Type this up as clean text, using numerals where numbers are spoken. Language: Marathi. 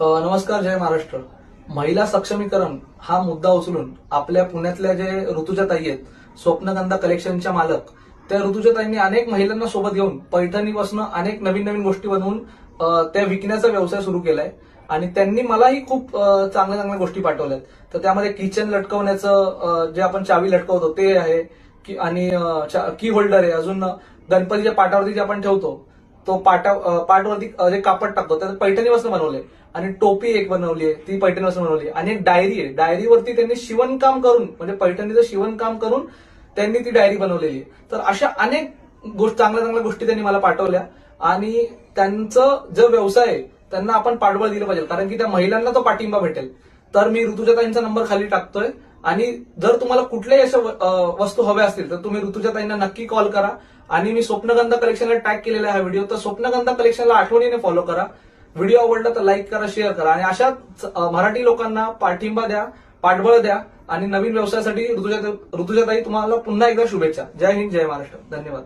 नमस्कार, जय महाराष्ट्र. महिला सक्षमीकरण हा मुद्दा उचलून आपल्या पुण्यातल्या जे ऋतुजाताई आहेत, स्वप्नगंधा कलेक्शनच्या मालक, त्या ऋतुजाताईंनी अनेक महिलांना सोबत घेऊन पैठणीपासून अनेक नवीन नवीन गोष्टी बनवून त्या विकण्याचा व्यवसाय सुरू केलाय. आणि त्यांनी मलाही खूप चांगल्या चांगल्या गोष्टी पाठवल्यात. तर त्यामध्ये किचन लटकवण्याचं जे आपण चावी लटकवतो ते आहे आणि की होल्डर आहे. अजून गणपतीच्या पाटावरती जे आपण ठेवतो तो पाटवरती जे कापड टाकतो तर पैठणीपासून बनवले. आणि टोपी एक बनवली आहे, ती पैठणीपासून बनवली. आणि एक डायरी आहे, डायरीवरती त्यांनी शिवणकाम करून म्हणजे पैठणीचं शिवणकाम करून त्यांनी ती डायरी बनवलेली आहे. तर अशा अनेक चांगल्या चांगल्या गोष्टी त्यांनी मला पाठवल्या. आणि त्यांचं जो व्यवसाय आहे त्यांना आपण पाठबळ दिलं पाहिजे, कारण की त्या महिलांना तो पाठिंबा भेटेल. तर मी ऋतुजाताईंचा नंबर खाली टाकतोय. आणि जर तुम्हाला कुठल्याही अशा वस्तू हव्या असतील तर तुम्ही ऋतुजाताईंना नक्की कॉल करा. आणि मी स्वप्नगंधा कलेक्शनला टॅग केलेला आहे हा व्हिडिओ, तर स्वप्नगंधा कलेक्शनला आठवणीने फॉलो करा. व्हिडिओ आवडला तर लाईक करा, शेअर करा. आणि अशाच मराठी लोकांना पाठिंबा द्या, पाठबळ द्या. आणि नवीन व्यवसायासाठी ऋतुजाताई तुम्हाला पुन्हा एकदा शुभेच्छा. जय हिंद, जय महाराष्ट्र. धन्यवाद.